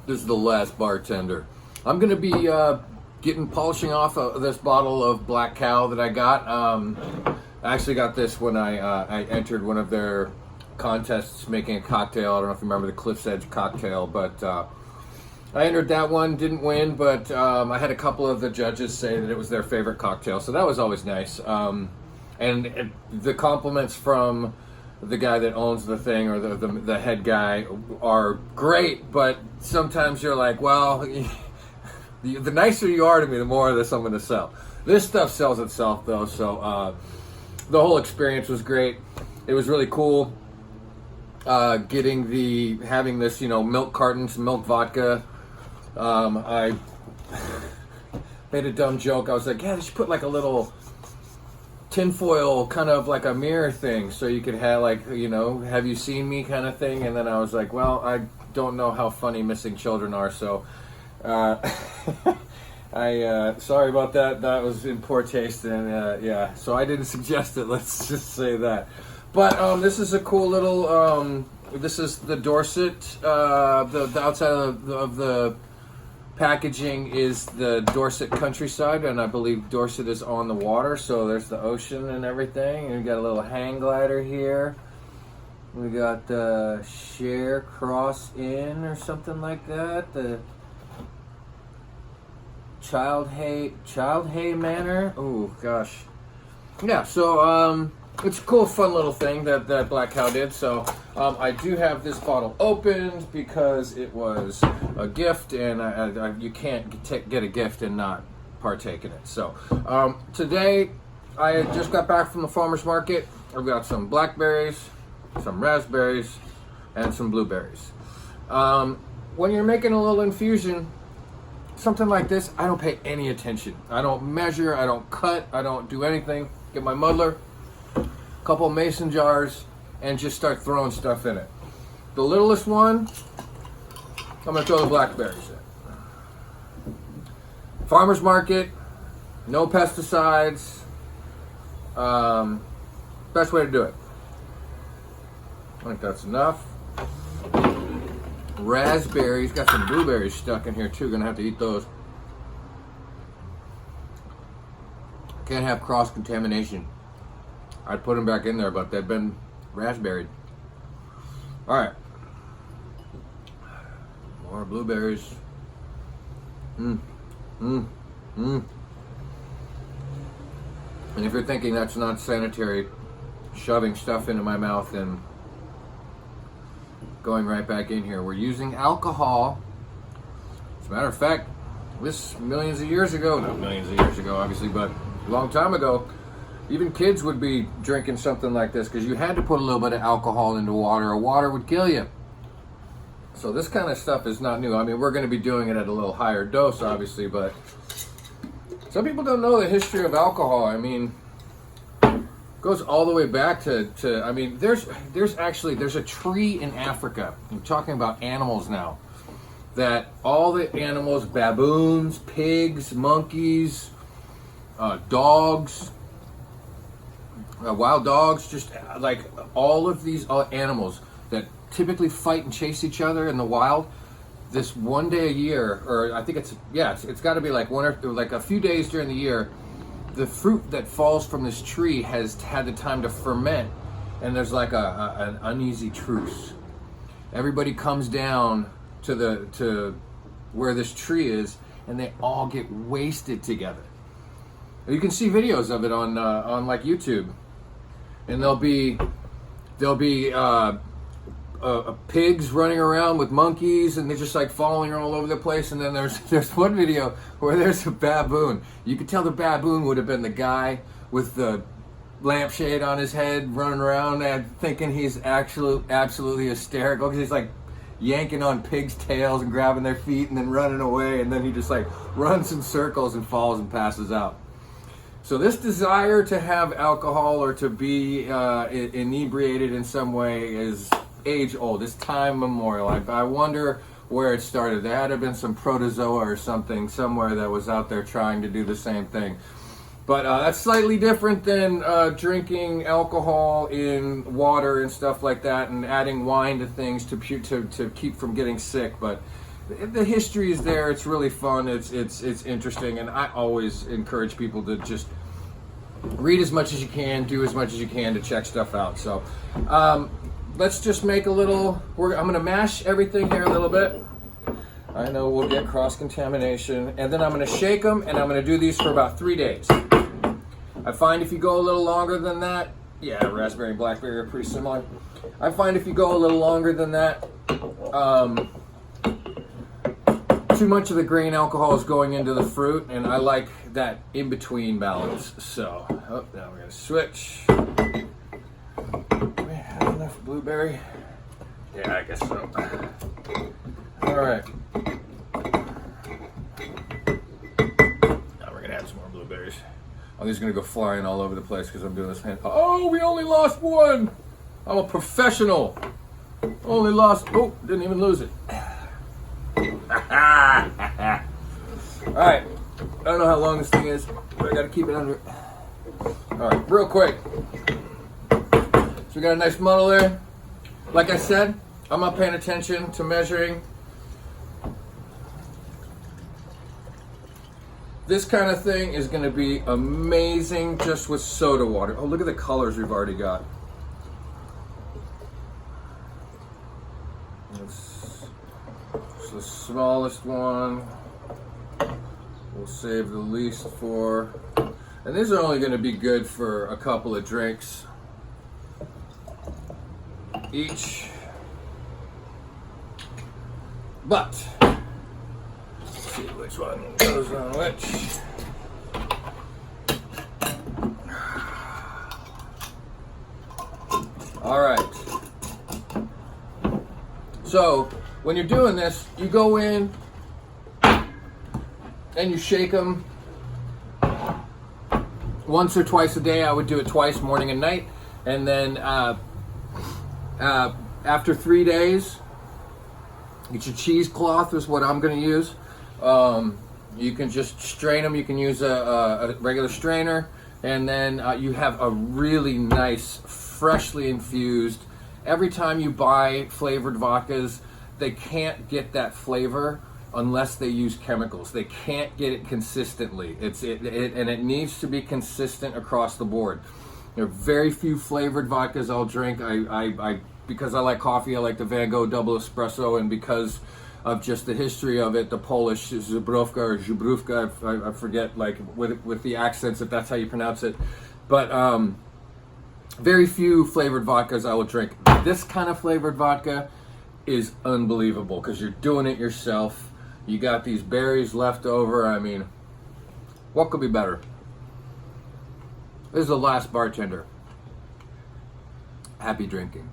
This is the last bartender. I'm gonna be polishing off this bottle of Black Cow that I got. I actually got this when I entered one of their contests making a cocktail. I don't know if you remember the Cliff's Edge cocktail, but I entered that one, didn't win, but I had a couple of the judges say that it was their favorite cocktail, so that was always nice. And the compliments from the guy that owns the thing, or the head guy, are great, but sometimes you're like, well, the nicer you are to me, the more of this I'm going to sell. This stuff sells itself, though, so the whole experience was great. It was really cool having this, milk cartons, milk vodka. I made a dumb joke. I was like, yeah, they should put like a little tinfoil, kind of like a mirror thing, so you could have like, have you seen me kind of thing. And then I was like, well, I don't know how funny missing children are, so sorry about that. That was in poor taste, and yeah, so I didn't suggest it, let's just say that. But this is a cool little this is the Dorset, the outside of the packaging is the Dorset countryside, and I believe Dorset is on the water, so there's the ocean and everything. And we got a little hang glider here. We got the Share Cross Inn or something like that. The Child Hay Manor. Oh gosh, yeah. So it's a cool, fun little thing that Black Cow did. So I do have this bottle opened because it was a gift, and you can't get a gift and not partake in it. So today I just got back from the farmer's market. I've got some blackberries, some raspberries, and some blueberries. When you're making a little infusion, something like this, I don't pay any attention. I don't measure, I don't cut, I don't do anything. Get my muddler, couple mason jars, and just start throwing stuff in it. The littlest one, I'm gonna throw the blackberries in. Farmer's market, no pesticides. Best way to do it. I think that's enough. Raspberries, got some blueberries stuck in here too, gonna have to eat those. Can't have cross-contamination. I'd put them back in there, but they've been raspberried. All right, more blueberries. And if you're thinking that's not sanitary, shoving stuff into my mouth and going right back in here, we're using alcohol. As a matter of fact, this millions of years ago, not millions of years ago, obviously, but a long time ago, even kids would be drinking something like this because you had to put a little bit of alcohol into water, or water would kill you. So this kind of stuff is not new. I mean, we're going to be doing it at a little higher dose, obviously, but some people don't know the history of alcohol. I mean, it goes all the way back to I mean, there's a tree in Africa. I'm talking about animals now. That all the animals, baboons, pigs, monkeys, dogs, wild dogs, just like all of these animals that typically fight and chase each other in the wild, this one day a year, or I think it's got to be like a few days during the year, the fruit that falls from this tree has had the time to ferment, and there's like an uneasy truce. Everybody comes down to where this tree is, and they all get wasted together. You can see videos of it on like YouTube. And there'll be pigs running around with monkeys, and they're just like following all over the place. And then there's one video where there's a baboon. You could tell the baboon would have been the guy with the lampshade on his head running around and thinking he's absolutely hysterical because he's like yanking on pigs' tails and grabbing their feet and then running away, and then he just like runs in circles and falls and passes out. So this desire to have alcohol or to be inebriated in some way is age old. It's time memorial. I wonder where it started. There had to have been some protozoa or something somewhere that was out there trying to do the same thing. But that's slightly different than drinking alcohol in water and stuff like that, and adding wine to things to keep from getting sick. But the history is there. It's really fun. It's interesting, and I always encourage people to just read as much as you can, do as much as you can to check stuff out. So let's just make a little. I'm gonna mash everything here a little bit. I know we'll get cross-contamination, and then I'm gonna shake them, and I'm gonna do these for about 3 days. I find if you go a little longer than that, yeah, raspberry and blackberry are pretty similar. I find if you go a little longer than that, too much of the grain alcohol is going into the fruit, and I like that in-between balance. So, now we're gonna switch. Do we have enough blueberry? Yeah, I guess so. All right. Now we're gonna add some more blueberries. I'm just gonna go flying all over the place because I'm doing this hand. Oh, we only lost one. I'm a professional. Only lost. Oh, didn't even lose it. All right. I don't know how long this thing is, but I gotta keep it under. All right, real quick. So we got a nice muddle there. Like I said, I'm not paying attention to measuring. This kind of thing is going to be amazing just with soda water. Oh, look at the colors we've already got. It's the smallest one. We'll save the least for. And these are only going to be good for a couple of drinks each. But let's see which one goes on which. All right. So when you're doing this, you go in and you shake them once or twice a day. I would do it twice, morning and night. And then after 3 days, get your cheesecloth is what I'm going to use. You can just strain them. You can use a regular strainer, and then you have a really nice, freshly infused. Every time you buy flavored vodkas, they can't get that flavor unless they use chemicals. They can't get it consistently. And it needs to be consistent across the board. There are very few flavored vodkas I'll drink. I because I like coffee, I like the Van Gogh double espresso, and because of just the history of it, the Polish Zubrówka or Zubrówka, I forget, like with the accents, if that's how you pronounce it. But very few flavored vodkas I will drink. This kind of flavored vodka is unbelievable because you're doing it yourself. You got these berries left over. I mean, what could be better? This is The Last Bartender. Happy drinking.